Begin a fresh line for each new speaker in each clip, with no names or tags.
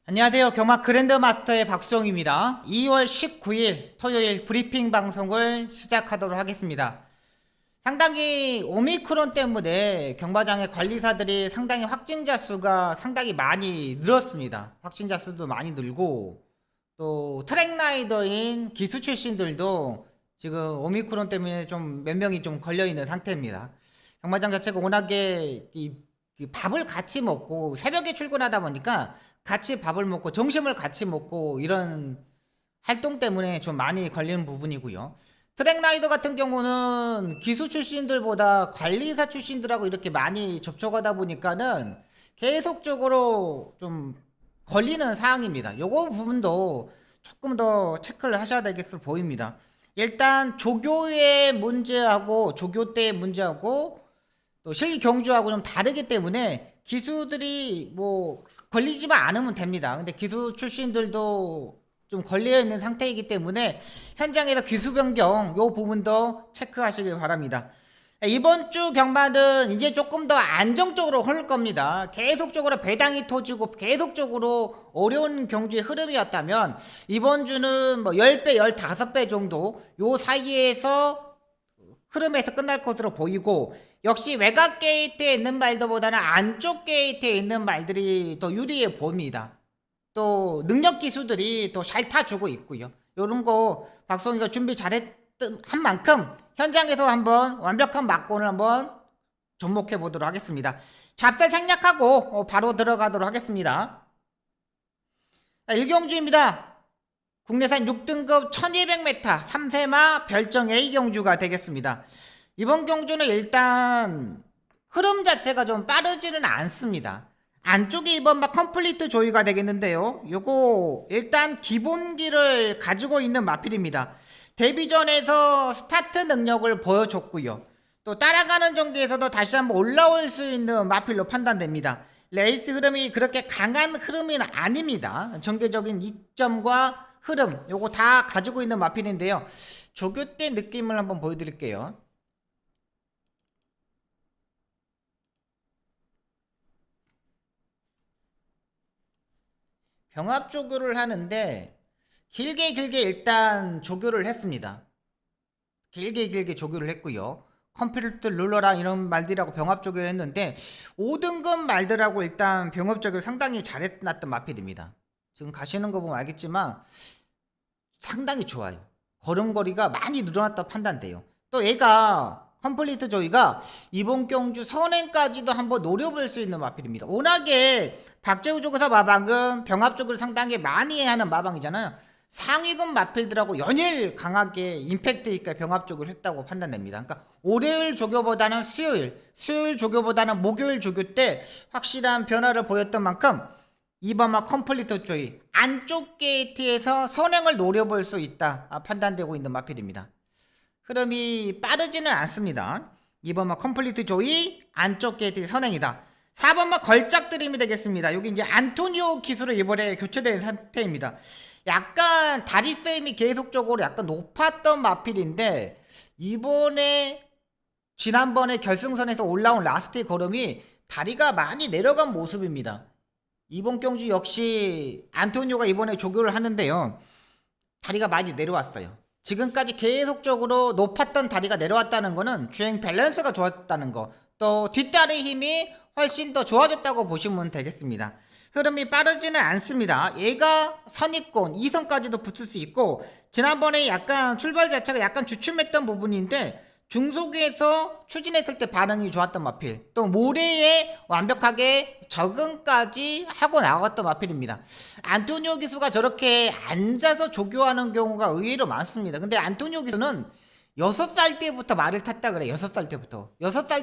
안녕하세요. 경마 그랜드마스터의 박수영입니다. 2월 19일 토요일 브리핑 방송을 시작하도록 하겠습니다. 상당히 오미크론 때문에 경마장의 관리사들이 상당히 확진자 수가 상당히 많이 늘었습니다. 확진자 수도 많이 늘고 또 트랙라이더인 기수 출신들도 지금 오미크론 때문에 좀 몇 명이 좀 걸려있는 상태입니다. 경마장 자체가 워낙에 밥을 같이 먹고 새벽에 출근하다 보니까 같이 밥을 먹고 점심을 같이 먹고 이런 활동 때문에 좀 많이 걸리는 부분이고요. 트랙라이더 같은 경우는 기수 출신들보다 관리사 출신들하고 이렇게 많이 접촉하다 보니까는 계속적으로 좀 걸리는 사항입니다. 요거 부분도 조금 더 체크를 하셔야 되겠어 보입니다. 일단 조교의 문제하고 조교 때의 문제하고 또 실기 경주하고 좀 다르기 때문에 기수들이 뭐 걸리지만 않으면 됩니다. 근데 기수 출신들도 좀 걸려 있는 상태이기 때문에 현장에서 기수 변경 요 부분도 체크하시길 바랍니다. 이번 주 경마는 이제 조금 더 안정적으로 흐를 겁니다. 계속적으로 배당이 터지고 계속적으로 어려운 경주의 흐름이었다면 이번 주는 뭐 10배, 15배 정도 요 사이에서 흐름에서 끝날 것으로 보이고, 역시 외곽 게이트에 있는 말들보다는 안쪽 게이트에 있는 말들이 더 유리해 보입니다. 또 능력 기수들이 또 잘 타주고 있고요. 요런 거 박성희가 준비 잘했던 한 만큼 현장에서 한번 완벽한 막권을 한번 접목해 보도록 하겠습니다. 잡살 생략하고 바로 들어가도록 하겠습니다. 1경주입니다. 국내산 6등급 1200m 3세마 별정 A 경주가 되겠습니다. 이번 경주는 일단 흐름 자체가 좀 빠르지는 않습니다. 안쪽에 이번 막 컴플리트 조이가 되겠는데요. 요거 일단 기본기를 가지고 있는 마필입니다. 데뷔전에서 스타트 능력을 보여줬고요. 또 따라가는 전기에서도 다시 한번 올라올 수 있는 마필로 판단됩니다. 레이스 흐름이 그렇게 강한 흐름은 아닙니다. 전개적인 이점과 흐름 요거 다 가지고 있는 마필인데요. 조교 때 느낌을 한번 보여드릴게요. 병합 조교를 하는데 길게 일단 조교를 했습니다. 길게 조교를 했고요. 컴퓨터 룰러랑 이런 말들하고 병합 조교를 했는데 5등급 말들하고 일단 병합 조교를 상당히 잘해놨던 마필입니다. 지금 가시는 거 보면 알겠지만 상당히 좋아요. 걸음걸이가 많이 늘어났다 판단돼요. 또 얘가 컴플리트 조이가 이번 경주 선행까지도 한번 노려볼 수 있는 마필입니다. 워낙에 박재우 조교사 마방은 병합 쪽을 상당히 많이 하는 마방이잖아요. 상위급 마필들하고 연일 강하게 임팩트 있게 병합 쪽을 했다고 판단됩니다. 그러니까 월요일 조교보다는 수요일 조교보다는 목요일 조교 때 확실한 변화를 보였던 만큼 이번만 컴플리트 조이 안쪽 게이트에서 선행을 노려볼 수 있다 판단되고 있는 마필입니다. 흐름이 빠르지는 않습니다. 2번만 컴플리트 조이 안쪽 게이트 선행이다. 4번만 걸작 드림이 되겠습니다. 여기 이제 안토니오 기수로 이번에 교체된 상태입니다. 약간 다리 쌤이 계속적으로 약간 높았던 마필인데 이번에 지난번에 결승선에서 올라온 라스트의 걸음이 다리가 많이 내려간 모습입니다. 이번 경주 역시 안토니오가 이번에 조교를 하는데요. 다리가 많이 내려왔어요. 지금까지 계속적으로 높았던 다리가 내려왔다는 거는 주행 밸런스가 좋았다는 거, 또 뒷다리 힘이 훨씬 더 좋아졌다고 보시면 되겠습니다. 흐름이 빠르지는 않습니다. 얘가 선입권 2선까지도 붙을 수 있고, 지난번에 약간 출발 자체가 약간 주춤했던 부분인데 중속에서 추진했을 때 반응이 좋았던 마필, 또 모래에 완벽하게 적응까지 하고 나갔던 마필입니다. 안토니오 기수가 저렇게 앉아서 조교하는 경우가 의외로 많습니다. 근데 안토니오 기수는 6살 때부터 말을 탔다 그래. 6살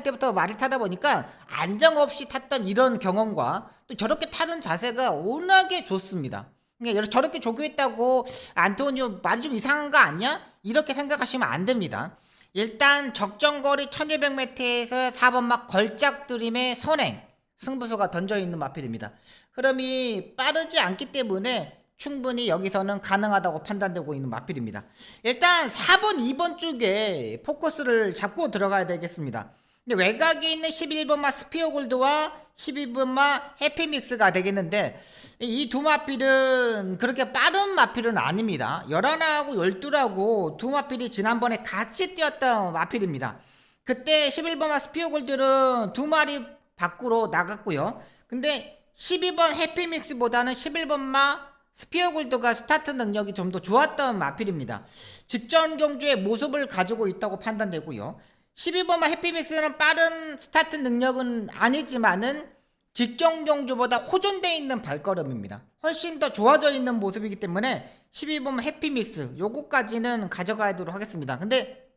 때부터 말을 타다 보니까 안정 없이 탔던 이런 경험과 또 저렇게 타는 자세가 워낙에 좋습니다. 그러니까 저렇게 조교했다고 안토니오 말이 좀 이상한 거 아니야? 이렇게 생각하시면 안 됩니다. 일단 적정거리 1200m에서 4번막 걸작 드림의 선행 승부수가 던져있는 마필입니다. 흐름이 빠르지 않기 때문에 충분히 여기서는 가능하다고 판단되고 있는 마필입니다. 일단 4번, 2번 쪽에 포커스를 잡고 들어가야 되겠습니다. 근데 외곽에 있는 11번마 스피어 골드와 12번마 해피믹스가 되겠는데 이 두 마필은 그렇게 빠른 마필은 아닙니다. 11하고 12라고 두 마필이 지난번에 같이 뛰었던 마필입니다. 그때 11번마 스피어 골드는 두 마리 밖으로 나갔고요. 근데 12번 해피믹스보다는 11번마 스피어 골드가 스타트 능력이 좀 더 좋았던 마필입니다. 직전 경주의 모습을 가지고 있다고 판단되고요. 12번마 해피믹스는 빠른 스타트 능력은 아니지만은 직전 경주보다 호전되어 있는 발걸음입니다. 훨씬 더 좋아져 있는 모습이기 때문에 12번마 해피믹스 요거까지는 가져가도록 하겠습니다. 근데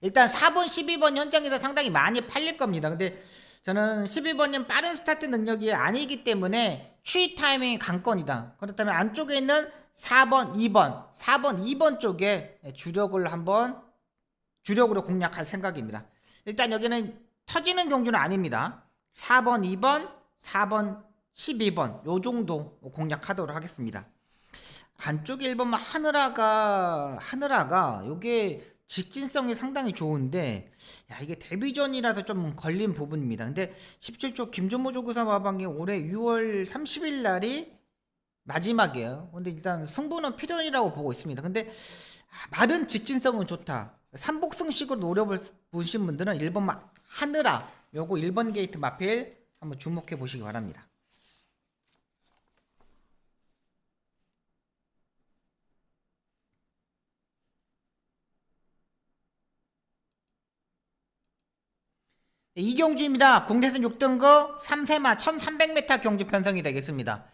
일단 4번 12번 현장에서 상당히 많이 팔릴 겁니다. 근데 저는 12번은 빠른 스타트 능력이 아니기 때문에 추이 타이밍이 관건이다. 그렇다면 안쪽에 있는 4번 2번 쪽에 주력으로 공략할 생각입니다. 일단 여기는 터지는 경주는 아닙니다. 4번 2번 4번 12번 요 정도 공략하도록 하겠습니다. 안쪽에 1번만 하늘아가 요게 직진성이 상당히 좋은데 이게 데뷔전이라서 좀 걸린 부분입니다. 근데 17조 김종모 조교사 마방이 올해 6월 30일 날이 마지막이에요. 근데 일단 승부는 필연이라고 보고 있습니다. 근데 마른 직진성은 좋다. 삼복승식으로 노려보신 분들은 1번 하늘아 요거 1번 게이트 마필 한번 주목해 보시기 바랍니다. 이 경주입니다. 국내선 6등급 3세마 1300m 경주 편성이 되겠습니다.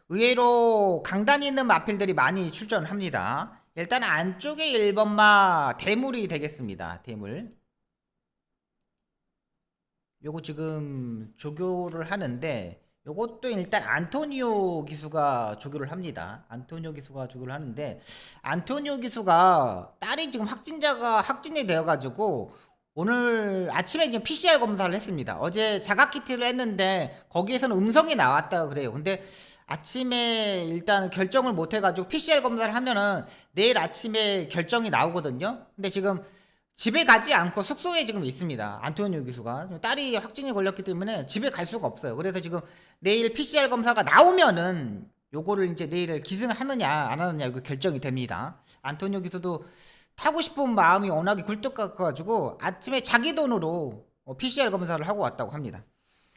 의외로 강단이 있는 마필들이 많이 출전합니다. 일단 안쪽에 1번마 대물이 되겠습니다. 대물 요거 지금 조교를 하는데 요것도 일단 안토니오 기수가 조교를 합니다. 안토니오 기수가 조교를 하는데 안토니오 기수가 딸이 지금 확진이 되어가지고 오늘 아침에 지금 PCR 검사를 했습니다. 어제 자가키트를 했는데 거기에서는 음성이 나왔다고 그래요. 근데 아침에 일단 결정을 못 해가지고 PCR 검사를 하면은 내일 아침에 결정이 나오거든요. 근데 지금 집에 가지 않고 숙소에 지금 있습니다. 안토니오 기수가 딸이 확진이 걸렸기 때문에 집에 갈 수가 없어요. 그래서 지금 내일 PCR 검사가 나오면은 요거를 이제 내일 기승하느냐 안 하느냐 이거 결정이 됩니다. 안토니오 기수도 타고 싶은 마음이 워낙에 굴뚝 같아가지고 아침에 자기 돈으로 PCR 검사를 하고 왔다고 합니다.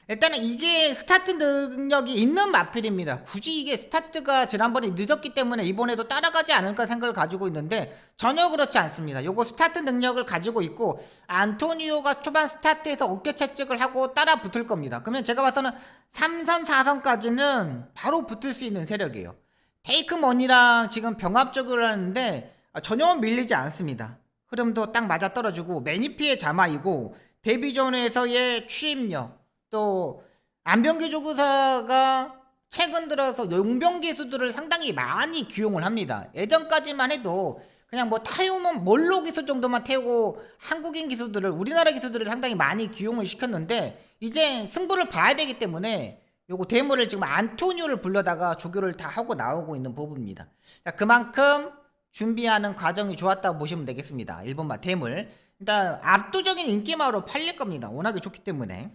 일단은 이게 스타트 능력이 있는 마필입니다. 굳이 이게 스타트가 지난번에 늦었기 때문에 이번에도 따라가지 않을까 생각을 가지고 있는데 전혀 그렇지 않습니다. 요거 스타트 능력을 가지고 있고 안토니오가 초반 스타트에서 어깨 채찍을 하고 따라 붙을 겁니다. 그러면 제가 봐서는 3선 4선까지는 바로 붙을 수 있는 세력이에요. 테이크머니랑 지금 병합적으로 하는데 전혀 밀리지 않습니다. 흐름도 딱 맞아 떨어지고 매니피의 자마이고 데뷔전에서의 취임력 또 안병기 조교사가 최근 들어서 용병 기수들을 상당히 많이 기용을 합니다. 예전까지만 해도 그냥 뭐 타요먼 몰로 기수 정도만 태우고 한국인 기수들을 우리나라 기수들을 상당히 많이 기용을 시켰는데 이제 승부를 봐야 되기 때문에 요거 데모를 지금 안토니오를 불러다가 조교를 다 하고 나오고 있는 부분입니다. 자, 그만큼 준비하는 과정이 좋았다고 보시면 되겠습니다. 1번마 데물 일단 압도적인 인기마로 팔릴 겁니다. 워낙에 좋기 때문에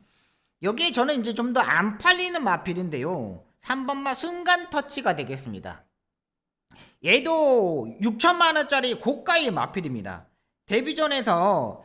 여기에 저는 이제 좀 더 안 팔리는 마필인데요. 3번마 순간 터치가 되겠습니다. 얘도 6천만원짜리 고가의 마필입니다. 데뷔전에서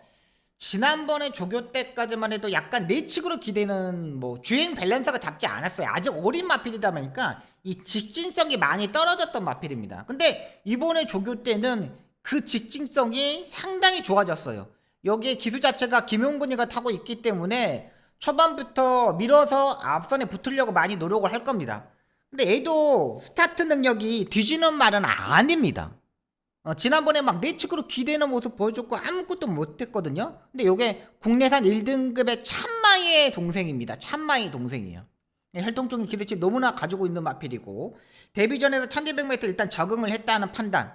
지난번에 조교 때까지만 해도 약간 내측으로 기대는 뭐 주행 밸런스가 잡지 않았어요. 아직 어린 마필이다 보니까 이 직진성이 많이 떨어졌던 마필입니다. 근데 이번에 조교 때는 그 직진성이 상당히 좋아졌어요. 여기에 기수 자체가 김용근이가 타고 있기 때문에 초반부터 밀어서 앞선에 붙으려고 많이 노력을 할 겁니다. 근데 얘도 스타트 능력이 뒤지는 말은 아닙니다. 지난번에 막 내측으로 기대는 모습 보여줬고 아무것도 못했거든요. 근데 요게 국내산 1등급의 참마이의 동생입니다. 참마이 동생이에요. 혈통적인 기대치 너무나 가지고 있는 마필이고 데뷔전에서 1200m 일단 적응을 했다는 판단.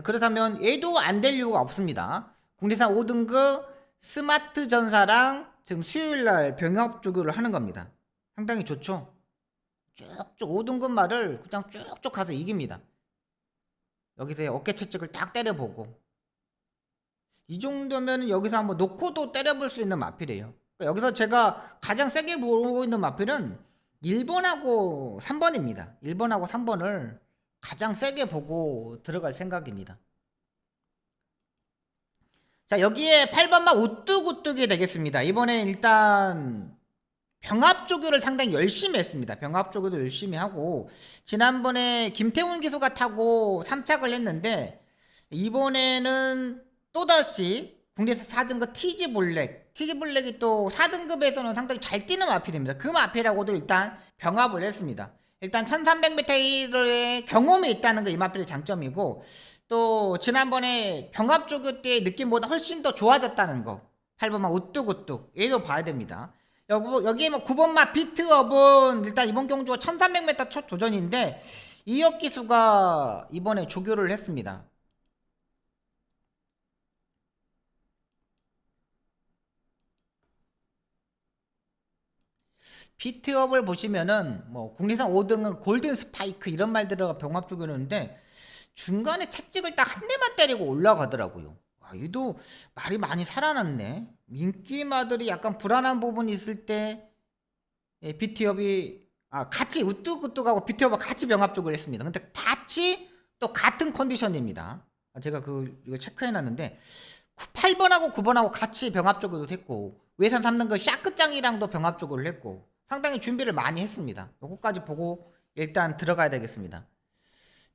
그렇다면 얘도 안 될 이유가 없습니다. 국내산 5등급 스마트 전사랑 지금 수요일날 병합 조교를 하는 겁니다. 상당히 좋죠. 쭉쭉 5등급 말을 그냥 쭉쭉 가서 이깁니다. 여기서 어깨 채찍을 딱 때려보고 이 정도면 여기서 한번 놓고도 때려볼 수 있는 마필이에요. 여기서 제가 가장 세게 보고 있는 마필은 1번하고 3번입니다. 1번하고 3번을 가장 세게 보고 들어갈 생각입니다. 자, 여기에 8번만 우뚝우뚝이 되겠습니다. 이번에 일단 병합 조교를 상당히 열심히 했습니다. 병합 조교도 열심히 하고, 지난번에 김태훈 기수가 타고 3착을 했는데, 이번에는 또다시 국내에서 4등급 티지 블랙이 또 4등급에서는 상당히 잘 뛰는 마필입니다. 그 마필하고도 일단 병합을 했습니다. 일단 1300m의 경험이 있다는 게 이 마필의 장점이고, 또 지난번에 병합 조교 때의 느낌보다 훨씬 더 좋아졌다는 거, 8번만 우뚝우뚝 얘도 봐야 됩니다. 여기에 뭐 9번마 비트업은 일단 이번 경주가 1300m 첫 도전인데 이혁 기수가 이번에 조교를 했습니다. 비트업을 보시면은 뭐 국내산 5등은 골든 스파이크 이런 말들을 병합 조교는데 중간에 채찍을 딱 한 대만 때리고 올라가더라고요. 얘도 말이 많이 살아났네. 인기마들이 약간 불안한 부분이 있을 때 비트업이 같이 우뚝우뚝하고 비트업과 같이 병합 조교를 했습니다. 근데 같이 또 같은 컨디션입니다. 제가 이거 체크해놨는데 8번하고 9번하고 같이 병합 조교도 했고 외산 3등급 샤크짱이랑도 병합 조교를 했고 상당히 준비를 많이 했습니다. 요거까지 보고 일단 들어가야 되겠습니다.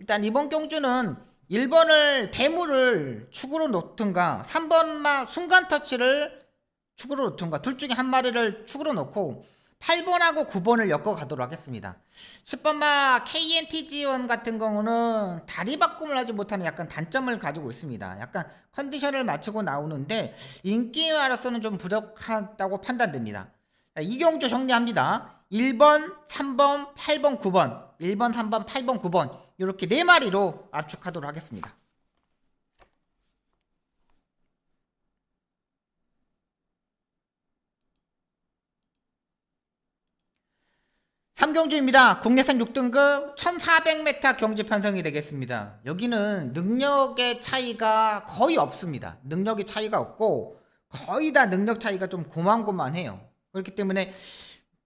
일단 이번 경주는 1번을 대물을 축으로 놓든가 3번만 순간 터치를 축으로 놓든가 둘 중에 한 마리를 축으로 놓고 8번하고 9번을 엮어 가도록 하겠습니다. 10번마 KNTG1 같은 경우는 다리 바꿈을 하지 못하는 약간 단점을 가지고 있습니다. 약간 컨디션을 맞추고 나오는데 인기마로서는 좀 부족하다고 판단됩니다. 이 경주 정리합니다. 1번, 3번, 8번, 9번 1번, 3번, 8번, 9번 이렇게 4마리로 압축하도록 하겠습니다. 3경주입니다. 국내산 6등급 1400m 경주 편성이 되겠습니다. 여기는 능력의 차이가 거의 없습니다. 능력의 차이가 없고 거의 다 능력 차이가 좀 고만고만해요. 그렇기 때문에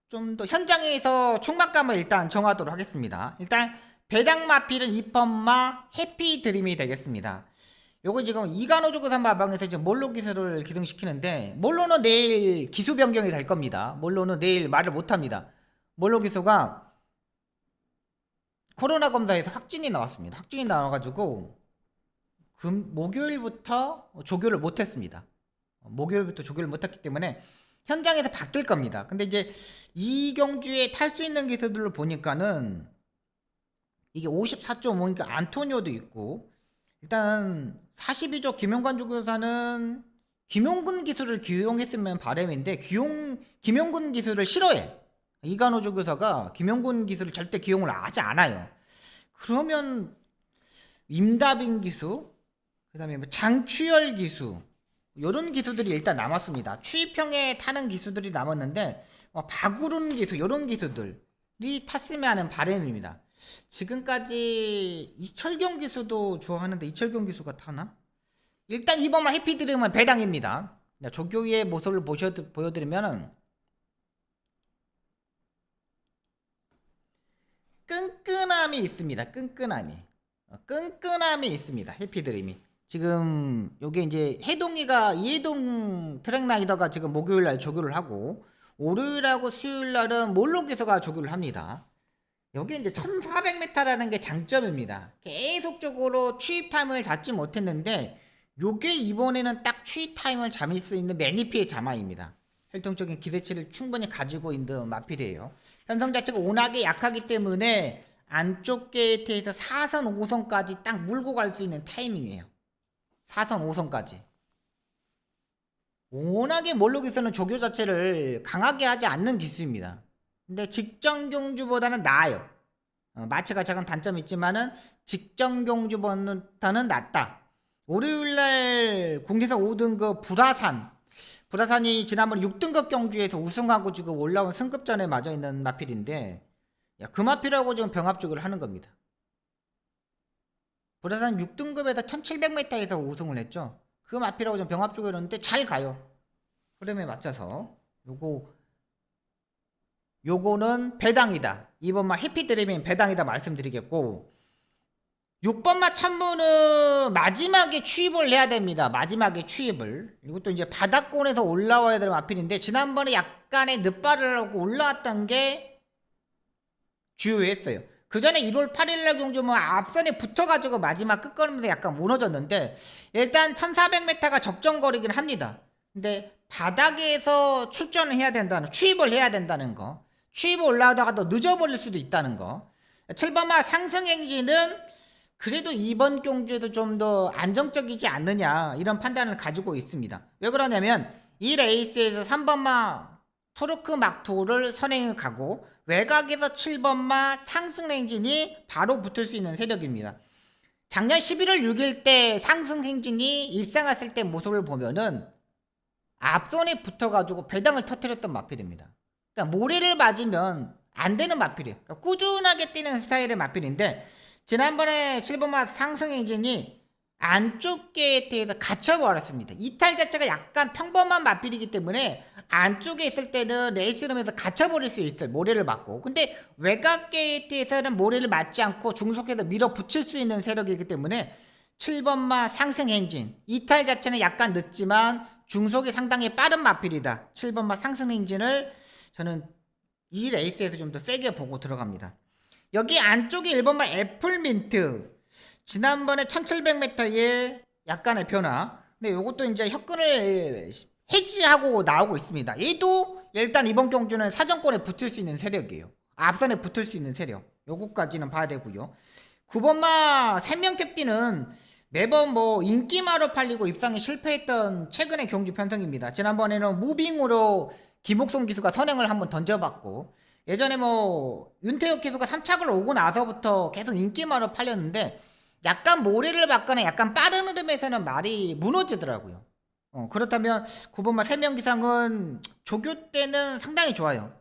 좀 더 현장에서 충만감을 일단 정하도록 하겠습니다. 일단 배당 마필은 2펀마 해피드림이 되겠습니다. 요거 지금 이간호조교산 마방에서 지금 몰로 기술을 기능시키는데 몰로는 내일 기수 변경이 될 겁니다. 몰로는 내일 말을 못합니다. 몰로 기수가 코로나 검사에서 확진이 나왔습니다. 확진이 나와가지고 목요일부터 조교를 못했습니다. 목요일부터 조교를 못했기 때문에 현장에서 바뀔 겁니다. 근데 이제 이 경주에 탈 수 있는 기수들로 보니까는 이게 54.5니까 안토니오도 있고 일단 42조 김용관 조교사는 김용근 기술을 기용했으면 바람인데 김용근 기술을 싫어해. 이간호 조교사가 김용근 기술을 절대 기용을 하지 않아요. 그러면 임다빈 기수, 그 다음에 뭐 장추열 기수 요런 기수들이 일단 남았습니다. 추위평에 타는 기수들이 남았는데 박우룬 기수 요런 기수들이 탔으면 하는 바람입니다. 지금까지 이철경 기수도 좋아하는데 이철경 기수가 타나? 일단 이번만 해피드림은 배당입니다. 조교의 모습을 보여드리면은 끈끈함이 있습니다. 끈끈함이 있습니다. 해피드림이 지금 요게 이제 이해동 트랙라이더가 지금 목요일날 조교를 하고 월요일하고 수요일날은 몰로 기수가 조교를 합니다. 여기 이제 1400m라는 게 장점입니다. 계속적으로 추입 타임을 잡지 못했는데 요게 이번에는 딱 추입 타임을 잡을 수 있는 매니피의 자마입니다. 혈통적인 기대치를 충분히 가지고 있는 마필이에요. 편성 자체가 워낙에 약하기 때문에 안쪽 게이트에서 4선 5선까지 딱 물고 갈 수 있는 타이밍이에요. 4선 5선까지 워낙에 몰록에서는 조교 자체를 강하게 하지 않는 기수입니다. 근데 직전 경주보다는 나아요. 마체가 작은 단점이 있지만은 직전 경주보다는 낫다. 월요일날 국내산 5등급 불화산이 지난번 6등급 경주에서 우승하고 지금 올라온 승급전에 맞아 있는 마필인데 그 마필하고 지금 병합조교를 하는 겁니다. 불화산 6등급에서 1700m에서 우승을 했죠. 그 마필하고 지금 병합조교를 했는데 잘 가요. 흐름에 맞춰서 요거는 배당이다. 2번마 해피드림인 배당이다 말씀드리겠고, 6번마 천문은 마지막에 취입을 해야 됩니다. 마지막에 취입을. 이것도 이제 바닥권에서 올라와야 될 마필인데, 지난번에 약간의 늦발을 하고 올라왔던 게 주요했어요. 그 전에 1월 8일날 경주면 앞선에 붙어가지고 마지막 끝걸음에서 약간 무너졌는데, 일단 1400m가 적정거리긴 합니다. 근데 바닥에서 출전을 해야 된다는, 취입을 해야 된다는 거, 취입을 올라오다가 또 늦어버릴 수도 있다는 거. 7번마 상승행진은 그래도 이번 경주에도 좀 더 안정적이지 않느냐, 이런 판단을 가지고 있습니다. 왜 그러냐면 이 레이스에서 3번마 토르크 막토를 선행을 가고, 외곽에서 7번마 상승행진이 바로 붙을 수 있는 세력입니다. 작년 11월 6일 때 상승행진이 입상했을 때 모습을 보면은 앞선에 붙어가지고 배당을 터뜨렸던 마필입니다. 그러니까 모래를 맞으면 안 되는 마필이에요. 그러니까 꾸준하게 뛰는 스타일의 마필인데, 지난번에 7번마 상승행진이 안쪽 게이트에서 갇혀버렸습니다. 이탈 자체가 약간 평범한 마필이기 때문에 안쪽에 있을 때는 레이스룸에서 갇혀버릴 수 있어요. 모래를 맞고. 근데 외곽 게이트에서는 모래를 맞지 않고 중속해서 밀어붙일 수 있는 세력이기 때문에 7번마 상승행진, 이탈 자체는 약간 늦지만 중속이 상당히 빠른 마필이다. 7번마 상승행진을 저는 이 레이스에서 좀 더 세게 보고 들어갑니다. 여기 안쪽에 1번마 애플민트, 지난번에 1700m의 약간의 변화. 근데 이것도 이제 혁근을 해지하고 나오고 있습니다. 얘도 일단 이번 경주는 사정권에 붙을 수 있는 세력이에요. 앞선에 붙을 수 있는 세력. 요거까지는 봐야 되고요. 9번마 생명캡틴은 매번 뭐 인기마로 팔리고 입상에 실패했던 최근의 경주 편성입니다. 지난번에는 무빙으로 김옥성 기수가 선행을 한번 던져봤고, 예전에 뭐 윤태혁 기수가 3착을 오고 나서부터 계속 인기마로 팔렸는데, 약간 모래를 받거나 약간 빠른 흐름에서는 말이 무너지더라고요. 그렇다면 9번마 3명 기상은 조교 때는 상당히 좋아요.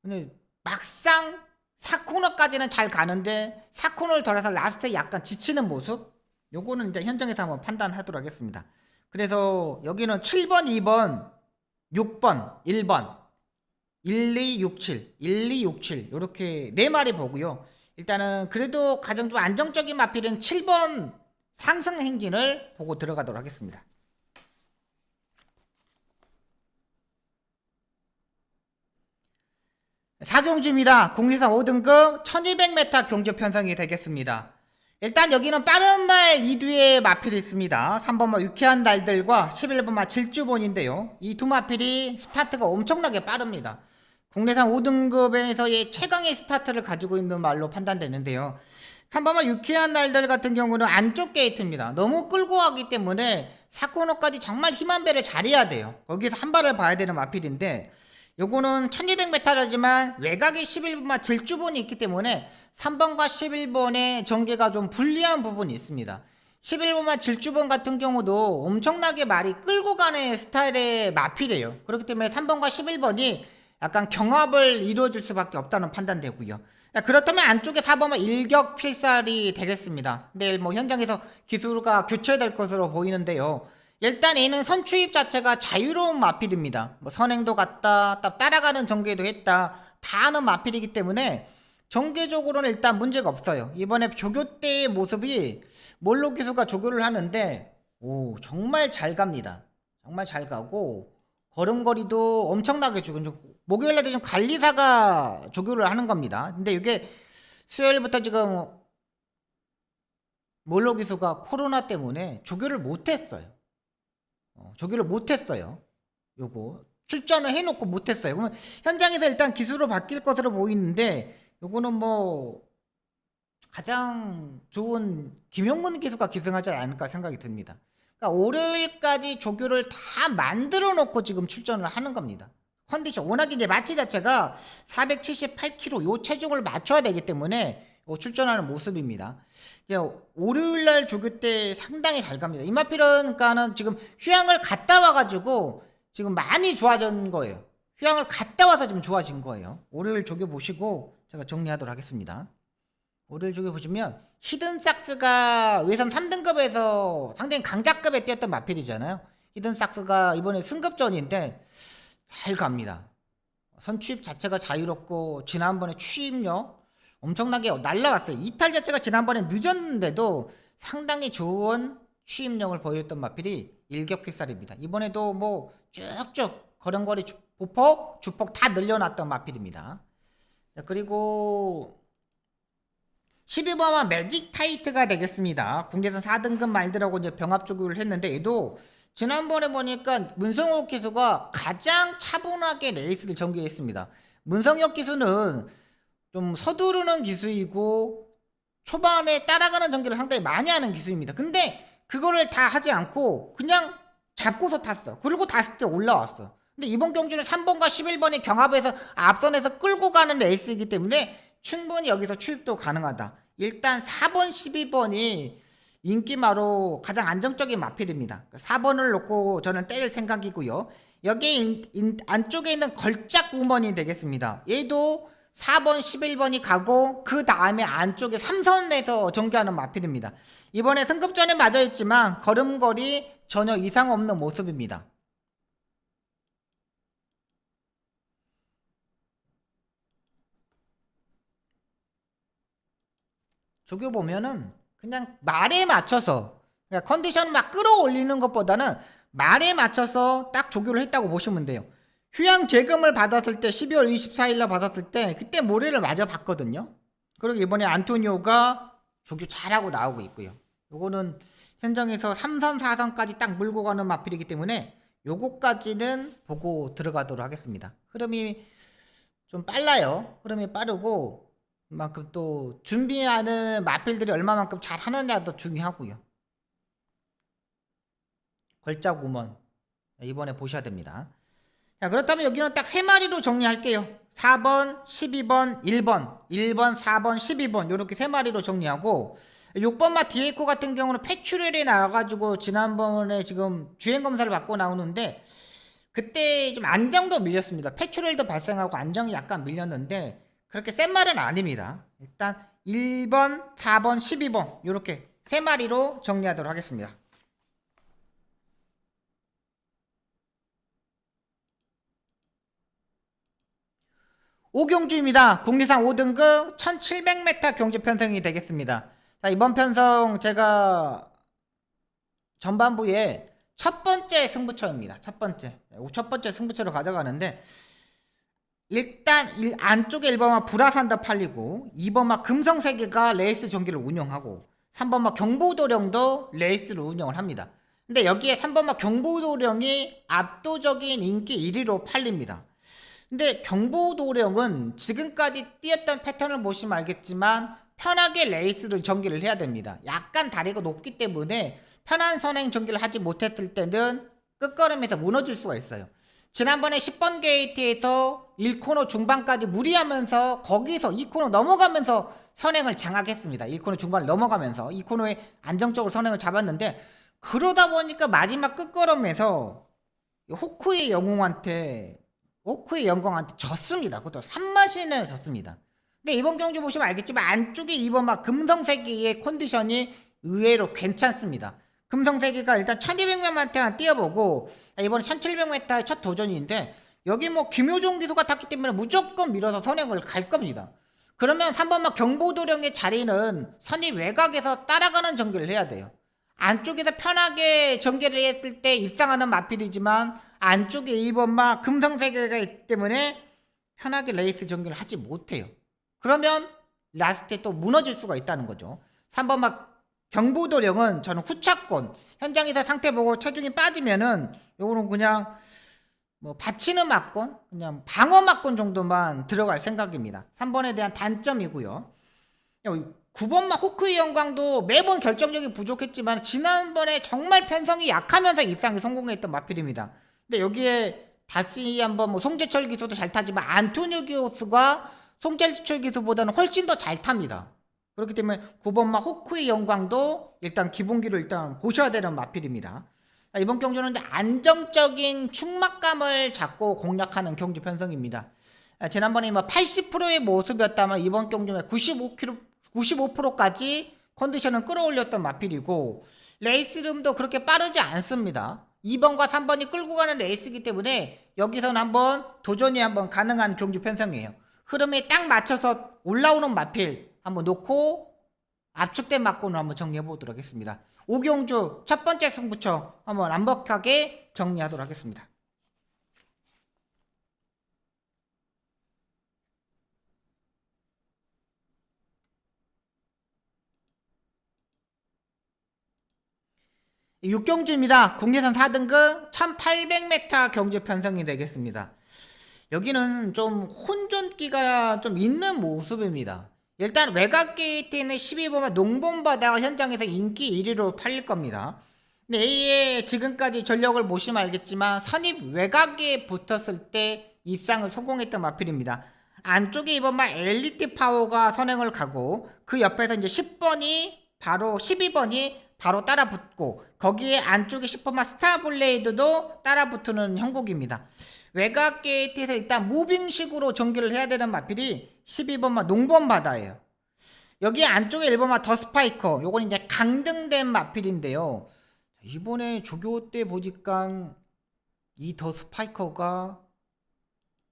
근데 막상 4코너까지는 잘 가는데 4코너를 덜어서 라스트에 약간 지치는 모습? 요거는 이제 현장에서 한번 판단하도록 하겠습니다. 그래서 여기는 7번, 2번, 6번, 1번, 1267, 1267 요렇게 4마리 보고요. 일단은 그래도 가장 좀 안정적인 마필은 7번 상승행진을 보고 들어가도록 하겠습니다. 사경주입니다. 국내산 5등급 1200m 경주 편성이 되겠습니다. 일단 여기는 빠른 말 2두의 마필이 있습니다. 3번마 유쾌한 날들과 11번마 질주본인데요. 이 두 마필이 스타트가 엄청나게 빠릅니다. 국내산 5등급에서의 최강의 스타트를 가지고 있는 말로 판단되는데요. 3번마 유쾌한 날들 같은 경우는 안쪽 게이트입니다. 너무 끌고 가기 때문에 4코너까지 정말 힘한 배를 잘해야 돼요. 거기서 한 발을 봐야 되는 마필인데, 요거는 1200m라지만 외곽에 11번마 질주본이 있기 때문에 3번과 11번의 전개가 좀 불리한 부분이 있습니다. 11번마 질주본 같은 경우도 엄청나게 말이 끌고 가는 스타일의 마필이에요. 그렇기 때문에 3번과 11번이 약간 경합을 이루어질 수밖에 없다는 판단되고요. 그렇다면 안쪽에 4번마 일격필살이 되겠습니다. 내일 뭐 현장에서 기수가 교체될 것으로 보이는데요. 일단 얘는 선추입 자체가 자유로운 마필입니다. 뭐 선행도 갔다, 따라가는 전개도 했다, 다 하는 마필이기 때문에 전개적으로는 일단 문제가 없어요. 이번에 조교 때의 모습이 몰로 기수가 조교를 하는데 정말 잘 갑니다. 정말 잘 가고 걸음걸이도 엄청나게 주고, 목요일날에 지금 관리사가 조교를 하는 겁니다. 근데 이게 수요일부터 지금 몰로 기수가 코로나 때문에 조교를 못했어요. 요거 출전을 해놓고 못했어요. 그러면 현장에서 일단 기수로 바뀔 것으로 보이는데, 요거는 뭐 가장 좋은 김용문 기수가 기승하지 않을까 생각이 듭니다. 그러니까 월요일까지 조교를 다 만들어 놓고 지금 출전을 하는 겁니다. 컨디션 워낙 이제 마취 자체가 478kg 요 체중을 맞춰야 되기 때문에 출전하는 모습입니다. 월요일날 조교 때 상당히 잘 갑니다. 이마필은 그러니까는 지금 휴양을 갔다 와가지고 지금 많이 좋아진 거예요. 휴양을 갔다 와서 좀 좋아진 거예요. 월요일 조교 보시고 제가 정리하도록 하겠습니다. 월요일 조교 보시면 히든삭스가 외선 3등급에서 상당히 강자급에 뛰었던 마필이잖아요. 히든삭스가 이번에 승급전인데 잘 갑니다. 선취입 자체가 자유롭고 지난번에 추입력 엄청나게 날라갔어요. 이탈 자체가 지난번에 늦었는데도 상당히 좋은 추입력을 보였던 마필이 일격필살입니다. 이번에도 뭐 쭉쭉 걸음걸이 보폭, 주폭 다 늘려놨던 마필입니다. 자, 그리고 12번은 매직 타이트가 되겠습니다. 국내선 4등급 말들하고 이제 병합 조교를 했는데 얘도 지난번에 보니까 문성혁 기수가 가장 차분하게 레이스를 전개했습니다. 문성혁 기수는 좀 서두르는 기수이고 초반에 따라가는 전개를 상당히 많이 하는 기수입니다. 근데 그거를 다 하지 않고 그냥 잡고서 탔어. 그리고 탔을 때 올라왔어. 근데 이번 경주는 3번과 11번이 경합에서 앞선에서 끌고 가는 레이스이기 때문에 충분히 여기서 추입도 가능하다. 일단 4번, 12번이 인기마로 가장 안정적인 마필입니다. 4번을 놓고 저는 때릴 생각이고요. 여기 안쪽에 있는 걸작 우먼이 되겠습니다. 얘도 4번, 11번이 가고 그 다음에 안쪽에 3선에서 전개하는 마필입니다. 이번에 승급전에 맞아있지만 걸음걸이 전혀 이상 없는 모습입니다. 조교 보면은 그냥 말에 맞춰서 그러니까 컨디션 막 끌어올리는 것보다는 말에 맞춰서 딱 조교를 했다고 보시면 돼요. 휴양 재금을 받았을 때 12월 24일날 받았을 때 그때 모래를 맞아 봤거든요. 그리고 이번에 안토니오가 조교 잘하고 나오고 있고요. 요거는 현장에서 3선 4선까지 딱 물고 가는 마필이기 때문에 요거까지는 보고 들어가도록 하겠습니다. 흐름이 좀 빨라요. 흐름이 빠르고 그만큼 또 준비하는 마필들이 얼마만큼 잘 하느냐도 중요하고요. 걸작 우먼 이번에 보셔야 됩니다. 자, 그렇다면 여기는 딱 3마리로 정리할게요. 4번, 12번, 1번 4번, 12번 이렇게 3마리로 정리하고 6번마 디에이코 같은 경우는 패츄렐이 나와가지고 지난번에 지금 주행검사를 받고 나오는데 그때 좀 안정도 밀렸습니다. 패츄렐도 발생하고 안정이 약간 밀렸는데 그렇게 센 말은 아닙니다. 일단 1번, 4번, 12번 이렇게 3마리로 정리하도록 하겠습니다. 오경주입니다. 국내상 5등급 1700m 경주 편성이 되겠습니다. 자, 이번 편성 제가 전반부에 첫 번째 승부처입니다. 첫 번째 승부처로 가져가는데 일단 안쪽에 1번마 불화산도 팔리고 2번마 금성세계가 레이스 전기를 운영하고 3번마 경보도령도 레이스를 운영을 합니다. 근데 여기에 3번마 경보도령이 압도적인 인기 1위로 팔립니다. 근데 경보도령은 지금까지 뛰었던 패턴을 보시면 알겠지만 편하게 레이스를 전개를 해야 됩니다. 약간 다리가 높기 때문에 편한 선행 전개를 하지 못했을 때는 끝걸음에서 무너질 수가 있어요. 지난번에 10번 게이트에서 1코너 중반까지 무리하면서 거기서 2코너 넘어가면서 선행을 장악했습니다. 1코너 중반을 넘어가면서 2코너에 안정적으로 선행을 잡았는데 그러다 보니까 마지막 끝걸음에서 호크의 영웅한테 졌습니다. 그것도 3마신에 졌습니다. 근데 이번 경주 보시면 알겠지만 안쪽에 2번마 금성세계의 컨디션이 의외로 괜찮습니다. 금성세계가 일단 1200m만 뛰어보고 이번에 1700m의 첫 도전인데 여기 뭐 김효종 기수가 탔기 때문에 무조건 밀어서 선행을 갈 겁니다. 그러면 3번마 경보도령의 자리는 선이 외곽에서 따라가는 전개를 해야 돼요. 안쪽에서 편하게 전개를 했을 때 입상하는 마필이지만 안쪽에 2번마 금성세계가 있기 때문에 편하게 레이스 전개를 하지 못해요. 그러면 라스트에 또 무너질 수가 있다는 거죠. 3번마 경보도령은 저는 후차권 현장에서 상태 보고 체중이 빠지면은 요거는 그냥 뭐 받치는 막권 그냥 방어 막권 정도만 들어갈 생각입니다. 3번에 대한 단점이고요. 9번마 호크의 영광도 매번 결정력이 부족했지만 지난번에 정말 편성이 약하면서 입상에 성공했던 마필입니다. 근데 여기에 다시 한번 뭐 송재철 기수도 잘 타지만 안토니오 기수가 송재철 기수보다는 훨씬 더 잘 탑니다. 그렇기 때문에 9번마 호크의 영광도 일단 기본기를 일단 보셔야 되는 마필입니다. 이번 경주는 이제 안정적인 충막감을 잡고 공략하는 경주 편성입니다. 지난번에 뭐 80%의 모습이었다면 이번 경주는 95%까지 컨디션을 끌어올렸던 마필이고 레이스룸도 그렇게 빠르지 않습니다. 2번과 3번이 끌고 가는 레이스이기 때문에 여기서는 한번 도전이 한번 가능한 경주 편성이에요. 흐름에 딱 맞춰서 올라오는 마필 한번 놓고 압축된 막고는 한번 정리해 보도록 하겠습니다. 오경주 첫 번째 승부처 한번 완벽하게 정리하도록 하겠습니다. 육경주입니다. 국내선 4등급 1800m 경주 편성이 되겠습니다. 여기는 좀 혼전기가 좀 있는 모습입니다. 일단 외곽 게이트에는 12번마 농본바다가 현장에서 인기 1위로 팔릴 겁니다. 근데 A의 지금까지 전력을 보시면 알겠지만 선입 외곽에 붙었을 때 입상을 성공했던 마필입니다. 안쪽에 2번마 엘리트 파워가 선행을 가고 그 옆에서 이제 10번이 바로 12번이 바로 따라 붙고 거기에 안쪽에 10번마 스타블레이드도 따라 붙는 형국입니다. 외곽 게이트에서 일단 무빙식으로 전개를 해야 되는 마필이 12번마 농번바다예요. 여기 안쪽에 1번마 더 스파이커, 요건 이제 강등된 마필인데요. 이번에 조교 때 보니까 이 더 스파이커가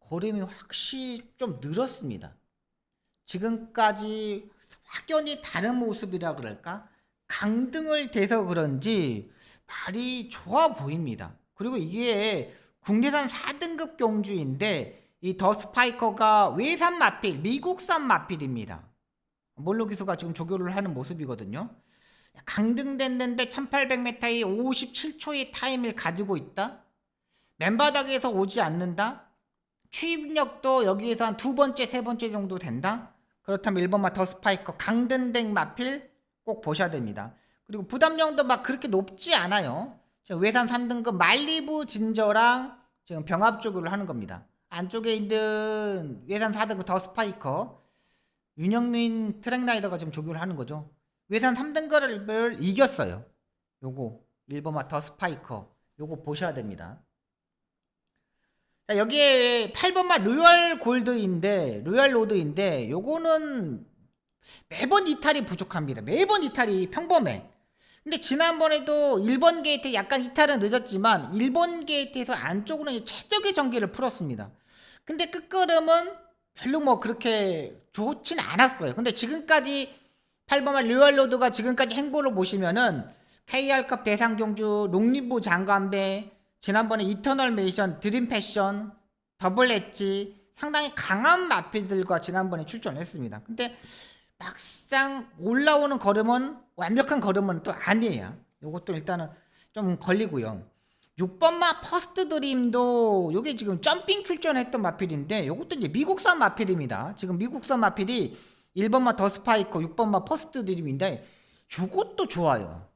걸음이 확실히 좀 늘었습니다. 지금까지 확연히 다른 모습이라 그럴까? 강등을 돼서 그런지 말이 좋아 보입니다. 그리고 이게 국내산 4등급 경주인데 이 더 스파이커가 외산 마필, 미국산 마필입니다. 몰로 기수가 지금 조교를 하는 모습이거든요. 강등됐는데 1800m의 57초의 타임을 가지고 있다. 맨바닥에서 오지 않는다. 추입력도 여기에서 한 두 번째, 세 번째 정도 된다. 그렇다면 1번마 더 스파이커 강등된 마필 꼭 보셔야 됩니다. 그리고 부담력도 막 그렇게 높지 않아요. 외산 3등급 말리부 진저랑 지금 병합 조교를 하는 겁니다. 안쪽에 있는 외산 4등급 더 스파이커 윤영민 트랙라이더가 지금 조교를 하는 거죠. 외산 3등급을 이겼어요. 요거 1번마 더 스파이커 요거 보셔야 됩니다. 자, 여기에 8번마 로열 골드인데 로열 로드인데 요거는 매번 이탈이 부족합니다. 매번 이탈이 평범해. 근데 지난번에도 1번 게이트 약간 이탈은 늦었지만 1번 게이트에서 안쪽으로는 최적의 전개를 풀었습니다. 근데 끝걸음은 별로 뭐 그렇게 좋진 않았어요. 근데 지금까지 8번마 로얄로드가 지금까지 행보를 보시면은 KR컵 대상경주 농림부 장관배 지난번에 이터널 메이션 드림 패션 더블 엣지 상당히 강한 마필들과 지난번에 출전을 했습니다. 근데 막상 올라오는 걸음은 완벽한 걸음은 또 아니에요. 요것도 일단은 좀 걸리고요. 6번마 퍼스트 드림도 요게 지금 점핑 출전했던 마필인데 요것도 이제 미국산 마필입니다. 지금 미국산 마필이 1번마 더 스파이커 6번마 퍼스트 드림인데 요것도 좋아요.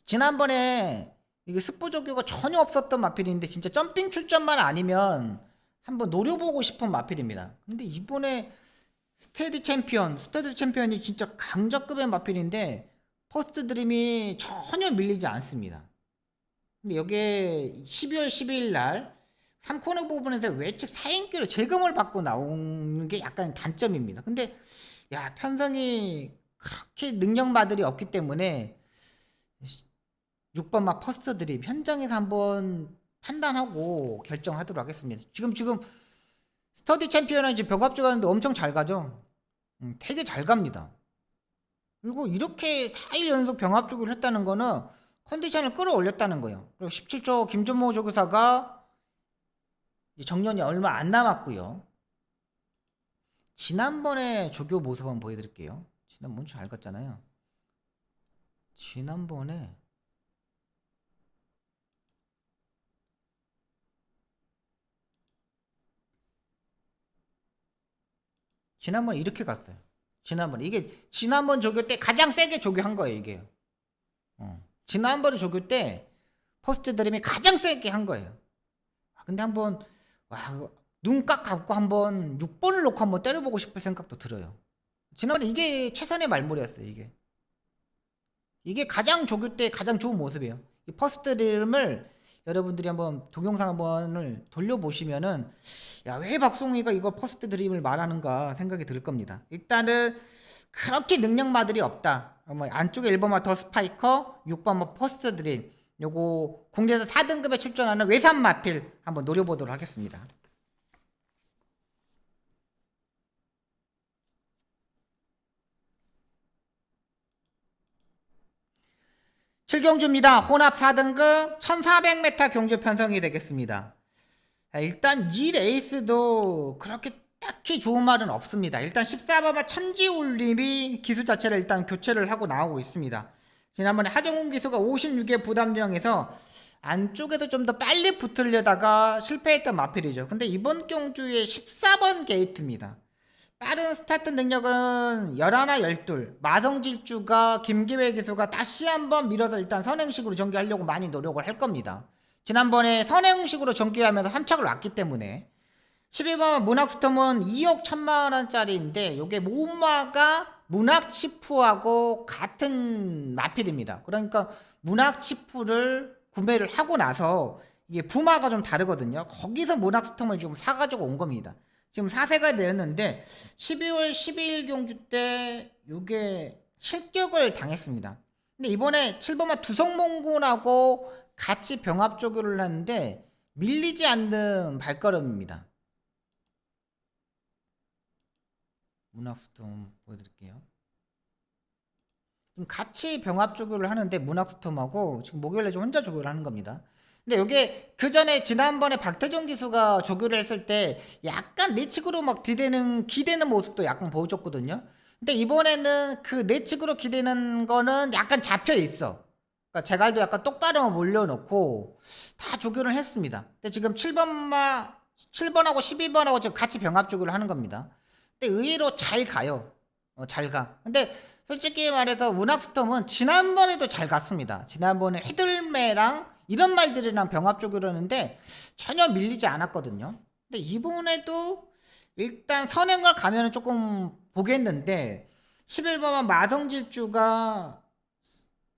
지난번에 이게 스포 조교가 전혀 없었던 마필인데 진짜 점핑 출전만 아니면 한번 노려보고 싶은 마필입니다. 근데 이번에 스테디 챔피언이 진짜 강자급의 마필인데 퍼스트 드림이 전혀 밀리지 않습니다. 근데 여기에 12월 12일 날 3코너 부분에서 외측 사인기로 재검을 받고 나오는 게 약간 단점입니다. 근데 야 편성이 그렇게 능력마들이 없기 때문에 6번마 퍼스트 드림 현장에서 한번 판단하고 결정하도록 하겠습니다. 지금 스터디 챔피언은 이제 벽압조 가는데 엄청 잘 가죠. 되게 잘 갑니다. 그리고 이렇게 4일 연속 병합조교를 했다는 거는 컨디션을 끌어올렸다는 거예요. 그리고 17조 김준모 조교사가 정년이 얼마 안 남았고요. 지난번에 조교 모습 한번 보여드릴게요. 지난번 잘 갔잖아요. 지난번에 이렇게 갔어요. 이게 지난번 조교 때 가장 세게 조교한 거예요, 이게. 지난번에 조교 때 퍼스트 드림이 가장 세게 한 거예요. 근데 한번 눈 깍 감고 한번 6번을 놓고 한번 때려보고 싶을 생각도 들어요. 지난번에 이게 최선의 말몰이었어요, 이게 가장 조교 때 가장 좋은 모습이에요. 이 퍼스트 드림을 여러분들이 한번 동영상 한번을 돌려보시면은 야, 왜 박송이가 이거 퍼스트 드림을 말하는가 생각이 들 겁니다. 일단은 그렇게 능력마들이 없다. 안쪽에 1번마 더 스파이커, 6번마 퍼스트 드림 요거 국내에서 4등급에 출전하는 외산 마필 한번 노려보도록 하겠습니다. 7경주입니다. 혼합 4등급 1400m 경주 편성이 되겠습니다. 일단 이 레이스도 그렇게 딱히 좋은 말은 없습니다. 일단 14번마 천지울림이 기수 자체를 일단 교체를 하고 나오고 있습니다. 지난번에 하정훈 기수가 56의 부담정에서 안쪽에서 좀 더 빨리 붙으려다가 실패했던 마필이죠. 근데 이번 경주에 14번 게이트입니다. 빠른 스타트 능력은 11, 12 마성질주가 김기회 기수가 다시 한번 밀어서 일단 선행식으로 전개하려고 많이 노력을 할 겁니다. 지난번에 선행식으로 전개하면서 3착을 왔기 때문에 12번 문학스톰은 2억 1000만원짜리인데 요게 모마가 문학치프하고 같은 마필입니다. 그러니까 문학치프를 구매를 하고 나서 이게 부마가 좀 다르거든요. 거기서 문학스톰을 지금 사가지고 온 겁니다. 지금 4세가 되었는데 12월 12일 경주 때 요게 실격을 당했습니다. 근데 이번에 7번마 두성몽군하고 같이 병합 조교를 하는데 밀리지 않는 발걸음입니다. 문학스톰 보여드릴게요. 지금 같이 병합 조교를 하는데 문학스톰하고 지금 목요일에 좀 혼자 조교를 하는 겁니다. 근데 이게 그 전에 지난번에 박태종 기수가 조교를 했을 때 약간 내측으로 막 기대는 모습도 약간 보여줬거든요. 근데 이번에는 그 내측으로 기대는 거는 약간 잡혀 있어. 그러니까 제갈도 약간 똑바로 올려놓고 다 조교를 했습니다. 근데 지금 7번하고 12번하고 지금 같이 병합 조교를 하는 겁니다. 근데 의외로 잘 가요. 잘 가. 근데 솔직히 말해서 문학스톰은 지난번에도 잘 갔습니다. 지난번에 헤들매랑 이런 말들이랑 병합 조교를 하는데 전혀 밀리지 않았거든요. 근데 이번에도 일단 선행을 가면은 조금 보겠는데 11번만 마성질주가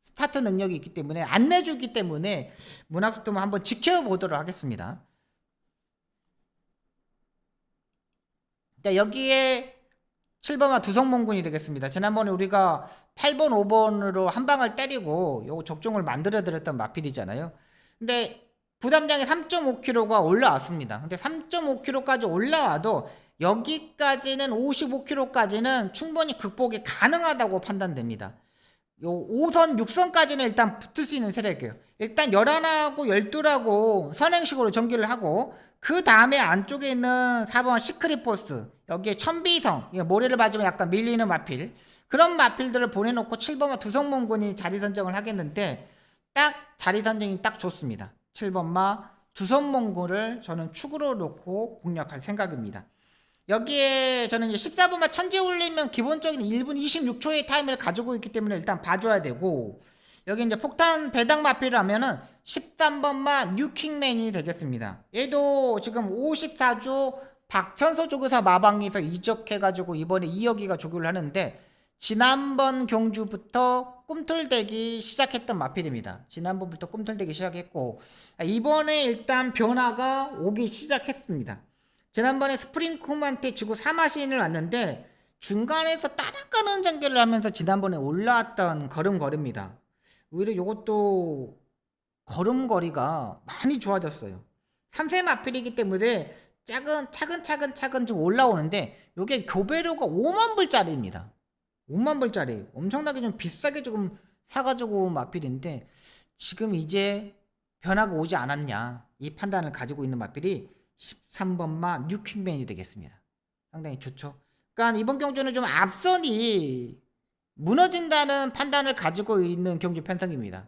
스타트 능력이 있기 때문에 안 내주기 때문에 문학스톰을 한번 지켜보도록 하겠습니다. 자, 여기에 7번만 두성몽군이 되겠습니다. 지난번에 우리가 8번, 5번으로 한 방을 때리고 요 적종을 만들어 드렸던 마필이잖아요. 근데 부담량이 3.5kg가 올라왔습니다. 근데 3.5kg까지 올라와도 여기까지는 55kg까지는 충분히 극복이 가능하다고 판단됩니다. 요 5선, 6선까지는 일단 붙을 수 있는 세력이에요. 일단 11하고 12라고 선행식으로 전기를 하고 그 다음에 안쪽에 있는 4번 시크릿포스 여기에 천비성 모래를 맞으면 약간 밀리는 마필 그런 마필들을 보내놓고 7번마 두성몽군이 자리 선정을 하겠는데 딱 자리 선정이 딱 좋습니다. 7번마 두성몽군을 저는 축으로 놓고 공략할 생각입니다. 여기에 저는 이제 14번마 천재 올리면 기본적인 1분 26초의 타임을 가지고 있기 때문에 일단 봐줘야 되고 여기 이제 폭탄 배당 마필을 하면은 13번마 뉴킹맨이 되겠습니다. 얘도 지금 54조 박천서 조교사 마방에서 이적해가지고 이번에 2억이가 조교를 하는데 지난번 경주부터 꿈틀대기 시작했던 마필입니다. 지난번부터 꿈틀대기 시작했고 이번에 일단 변화가 오기 시작했습니다. 지난번에 스프링쿰한테 지고 사마신을 왔는데 중간에서 따라가는 전개를 하면서 지난번에 올라왔던 걸음걸이입니다. 오히려 이것도 걸음걸이가 많이 좋아졌어요. 3세 마필이기 때문에 차근차근 좀 올라오는데 이게 교배료가 5만불짜리입니다. 5만불짜리 엄청나게 좀 비싸게 조금 사가지고 마필인데 지금 이제 변화가 오지 않았냐 이 판단을 가지고 있는 마필이 13번마 뉴킹맨이 되겠습니다. 상당히 좋죠. 그러니까 이번 경주는 좀 앞선이 무너진다는 판단을 가지고 있는 경주 편성입니다.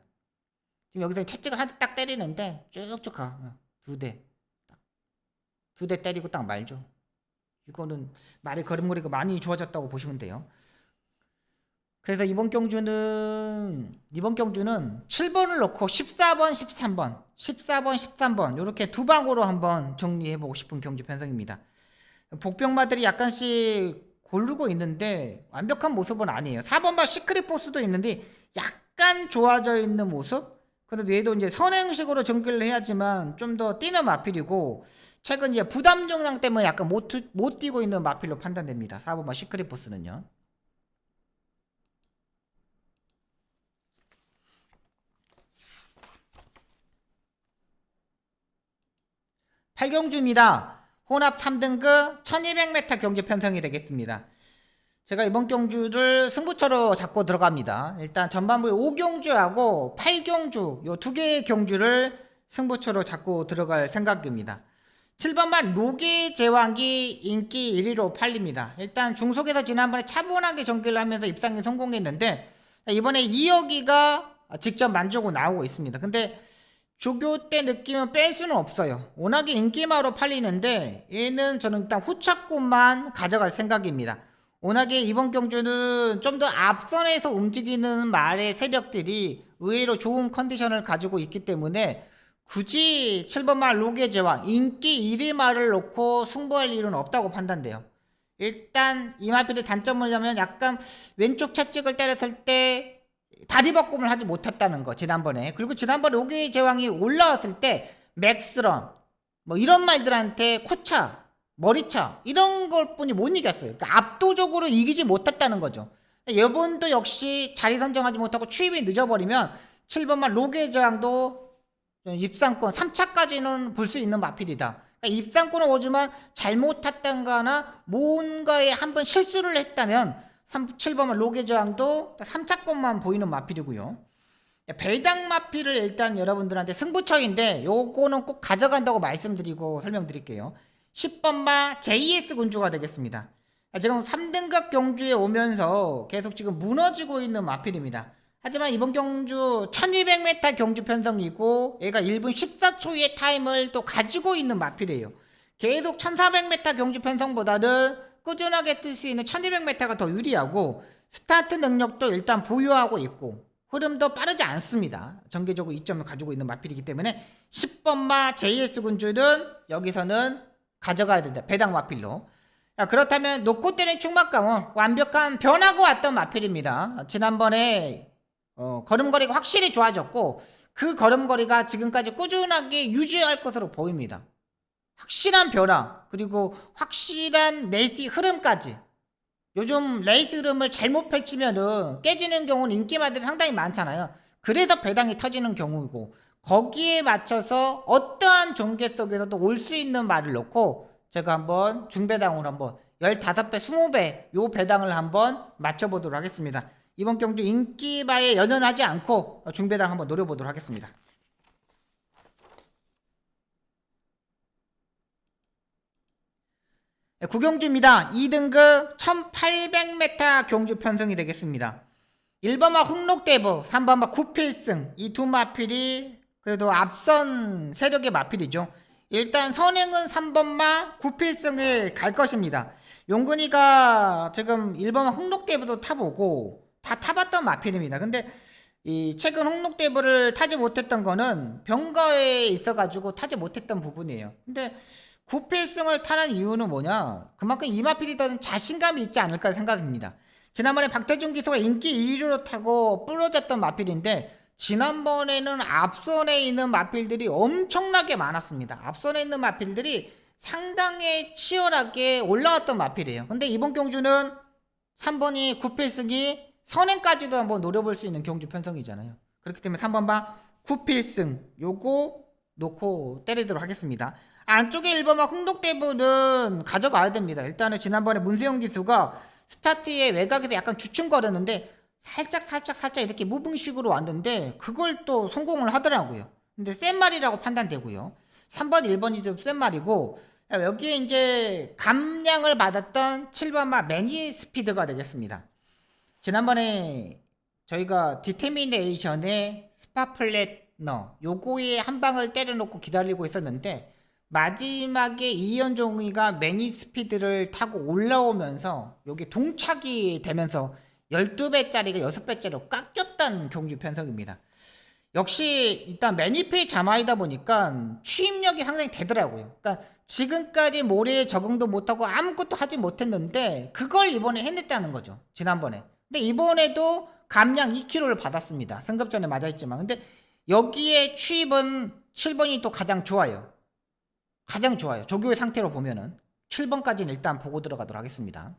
지금 여기서 채찍을 한 대 딱 때리는데 쭉쭉 가. 두 대 때리고 딱 말죠. 이거는 말의 걸음걸이가 많이 좋아졌다고 보시면 돼요. 그래서 이번 경주는 7번을 넣고 14번, 13번, 14번, 13번 이렇게 두 방으로 한번 정리해보고 싶은 경주 편성입니다. 복병마들이 약간씩 고르고 있는데 완벽한 모습은 아니에요. 4번마 시크릿 포스도 있는데 약간 좋아져 있는 모습? 근데 얘도 이제 선행식으로 전개를 해야지만 좀 더 뛰는 마필이고 최근 이제 부담 정량 때문에 약간 못 뛰고 있는 마필로 판단됩니다. 4번마 시크릿 포스는요. 8경주입니다. 혼합 3등급 1200m 경주 편성이 되겠습니다. 제가 이번 경주를 승부처로 잡고 들어갑니다. 일단 전반부에 5경주하고 8경주 요 두 개의 경주를 승부처로 잡고 들어갈 생각입니다. 7번만 로게 제왕이 인기 1위로 팔립니다. 일단 중속에서 지난번에 차분하게 전개를 하면서 입상에 성공했는데 이번에 이혁이가 직접 만들고 나오고 있습니다. 근데 조교 때 느낌은 뺄 수는 없어요. 워낙에 인기마로 팔리는데 얘는 저는 일단 후차권만 가져갈 생각입니다. 워낙에 이번 경주는 좀 더 앞선에서 움직이는 말의 세력들이 의외로 좋은 컨디션을 가지고 있기 때문에 굳이 7번 말 로게 제왕 인기 1위 말을 놓고 승부할 일은 없다고 판단돼요. 일단 이 마필의 단점을 보자면 약간 왼쪽 채찍을 때렸을 때 다리 바꿈을 하지 못했다는 거 지난번에. 그리고 지난번에 로게 제왕이 올라왔을 때 맥스런 뭐 이런 말들한테 코차 머리차 이런 걸 뿐이 못 이겼어요. 그러니까 압도적으로 이기지 못했다는 거죠. 이번도 역시 자리 선정하지 못하고 추입이 늦어버리면 7번만 로게 제왕도 입상권 3차까지는 볼 수 있는 마필이다. 그러니까 입상권은 오지만 잘못했던가나 뭔가에 한번 실수를 했다면 7번만 로게 저항도 3차권만 보이는 마필이고요. 배당 마필을 일단 여러분들한테 승부처인데 요거는 꼭 가져간다고 말씀드리고 설명드릴게요. 10번마 JS 군주가 되겠습니다. 지금 3등급 경주에 오면서 계속 지금 무너지고 있는 마필입니다. 하지만 이번 경주 1200m 경주 편성이고 얘가 1분 14초의 타임을 또 가지고 있는 마필이에요. 계속 1400m 경주 편성보다는 꾸준하게 뜰 수 있는 1200m가 더 유리하고 스타트 능력도 일단 보유하고 있고 흐름도 빠르지 않습니다. 전개적으로 이점을 가지고 있는 마필이기 때문에 10번마 JS 군주는 여기서는 가져가야 된다. 배당 마필로. 자, 그렇다면 놓고 때는 충막강은 완벽한 변하고 왔던 마필입니다. 지난번에 걸음걸이가 확실히 좋아졌고 그 걸음걸이가 지금까지 꾸준하게 유지할 것으로 보입니다. 확실한 변화 그리고 확실한 레이스 흐름까지. 요즘 레이스 흐름을 잘못 펼치면은 깨지는 경우는 인기마들이 상당히 많잖아요. 그래서 배당이 터지는 경우이고 거기에 맞춰서 어떠한 전개 속에서도 올 수 있는 말을 놓고 제가 한번 중배당으로 한번 15배 20배 요 배당을 한번 맞춰보도록 하겠습니다. 이번 경주 인기바에 연연하지 않고 중배당 한번 노려보도록 하겠습니다. 구경주입니다. 2등급 1800m 경주 편성이 되겠습니다. 1번마 흥록대부 3번마 구필승 이 두 마필이 그래도 앞선 세력의 마필이죠. 일단 선행은 3번마 구필승을 갈 것입니다. 용근이가 지금 1번마 흥록대부도 타보고 다 타봤던 마필입니다. 근데 이 최근 홍록대부를 타지 못했던 거는 병가에 있어가지고 타지 못했던 부분이에요. 근데 구필승을 타는 이유는 뭐냐? 그만큼 이 마필이 더 자신감이 있지 않을까 생각입니다. 지난번에 박태준 기수가 인기 1위로 타고 부러졌던 마필인데 지난번에는 앞선에 있는 마필들이 엄청나게 많았습니다. 앞선에 있는 마필들이 상당히 치열하게 올라왔던 마필이에요. 근데 이번 경주는 3번이 구필승이 선행까지도 한번 노려볼 수 있는 경주 편성이잖아요. 그렇기 때문에 3번 봐 구필승 요거 놓고 때리도록 하겠습니다. 안쪽에 1번만 홍독대부는 가져가야 됩니다. 일단은 지난번에 문세영 기수가 스타트의 외곽에서 약간 주춤거렸는데 살짝 이렇게 무빙식으로 왔는데 그걸 또 성공을 하더라고요. 근데 센 말이라고 판단되고요. 3번 1번이 좀 센 말이고 여기에 이제 감량을 받았던 7번마 매니 스피드가 되겠습니다. 지난번에 저희가 디테미네이션의 스파플랫너 요거에 한 방을 때려놓고 기다리고 있었는데 마지막에 이현종이가 매니 스피드를 타고 올라오면서 여기 동착이 되면서 12배짜리가 6배짜리로 깎였던 경주 편성입니다. 역시 일단 매니페이 자마이다 보니까 추임력이 상당히 되더라고요. 그러니까 지금까지 모래에 적응도 못하고 아무것도 하지 못했는데 그걸 이번에 해냈다는 거죠. 지난번에. 근데 이번에도 감량 2kg를 받았습니다. 승급전에 맞아있지만. 근데 여기에 추입은 7번이 또 가장 좋아요. 가장 좋아요. 조교의 상태로 보면은 7번까지는 일단 보고 들어가도록 하겠습니다.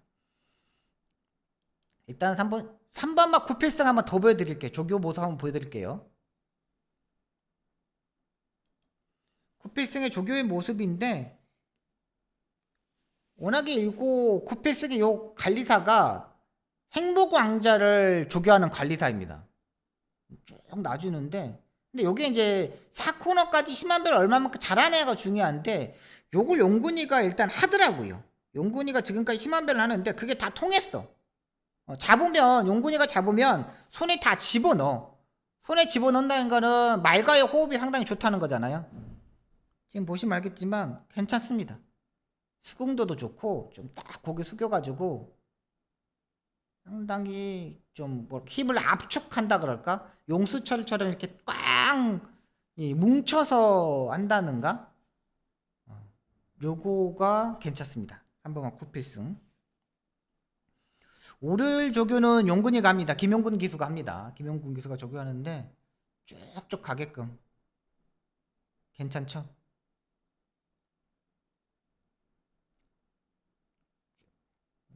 일단 3번만 구필승 한번 더 보여드릴게요. 조교 모습 한번 보여드릴게요. 구필승의 조교의 모습인데 워낙에 일고 구필승의 요 관리사가 행복왕자를 조교하는 관리사입니다. 쭉 놔주는데 근데 요게 이제 4코너까지 힘한 배를 얼마만큼 잘하냐가 중요한데 요걸 용군이가 일단 하더라고요. 용군이가 지금까지 힘한 배를 하는데 그게 다 통했어. 잡으면 용군이가 잡으면 손에 다 집어넣어. 손에 집어넣는다는 거는 말과의 호흡이 상당히 좋다는 거잖아요. 지금 보시면 알겠지만 괜찮습니다. 수긍도도 좋고 좀 딱 고개 숙여가지고 상당히 좀 뭐 힘을 압축한다 그럴까? 용수철처럼 이렇게 꽝 뭉쳐서 한다는가? 요거가 괜찮습니다. 3번만 구필승. 오를 조교는 용군이가 합니다. 김용군 기수가 합니다. 김용군 기수가 조교하는데 쭉쭉 가게끔 괜찮죠?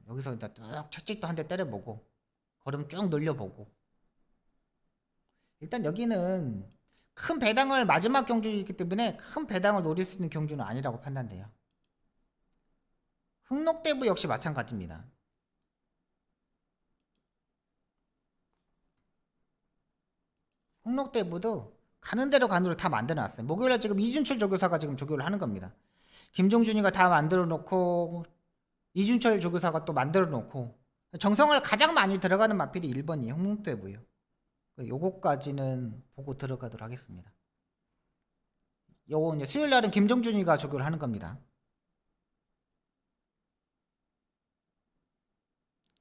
여기서 일단 쭉 채찍도 한 대 때려보고 걸음 쭉 늘려보고 일단 여기는 큰 배당을 마지막 경주이기 때문에 큰 배당을 노릴 수 있는 경주는 아니라고 판단돼요. 흥록대부 역시 마찬가지입니다. 흥록대부도 가는 대로 간으로 다 만들어놨어요. 목요일에 지금 이준철 조교사가 지금 조교를 하는 겁니다. 김종준이가 다 만들어 놓고 이준철 조교사가 또 만들어 놓고 정성을 가장 많이 들어가는 마필이 1번이 흥록대부예요. 요거까지는 보고 들어가도록 하겠습니다. 요거 이제 수요일 날은 김종준이가 조교를 하는 겁니다.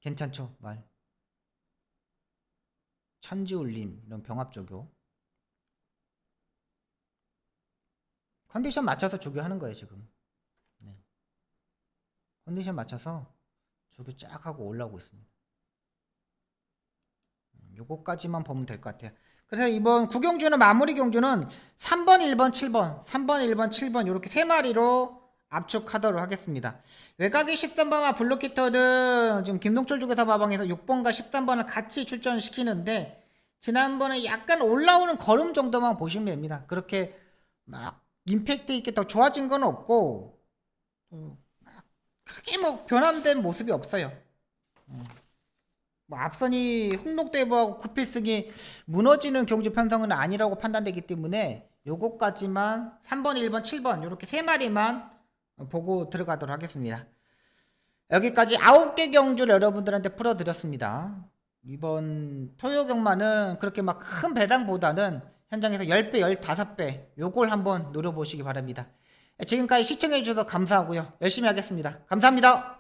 괜찮죠? 말. 천지울림 이런 병합조교. 컨디션 맞춰서 조교하는 거예요 지금. 네. 컨디션 맞춰서 조교 쫙 하고 올라오고 있습니다. 요거까지만 보면 될 것 같아요. 그래서 이번 구경주는 마무리 경주는 3번, 1번, 7번 3번, 1번, 7번 이렇게 세 마리로 압축하도록 하겠습니다. 외곽의 13번과 블루키터는 지금 김동철 조교사 마방에서 6번과 13번을 같이 출전시키는데 지난번에 약간 올라오는 걸음 정도만 보시면 됩니다. 그렇게 막 임팩트 있게 더 좋아진 건 없고 막 크게 뭐 변함된 모습이 없어요. 뭐 앞선이 흥록대부하고 구필승이 무너지는 경주 편성은 아니라고 판단되기 때문에 요거까지만 3번, 1번, 7번 이렇게 세 마리만 보고 들어가도록 하겠습니다. 여기까지 9개 경주를 여러분들한테 풀어드렸습니다. 이번 토요 경마는 그렇게 막 큰 배당보다는 현장에서 10배, 15배 요걸 한번 노려보시기 바랍니다. 지금까지 시청해주셔서 감사하고요. 열심히 하겠습니다. 감사합니다.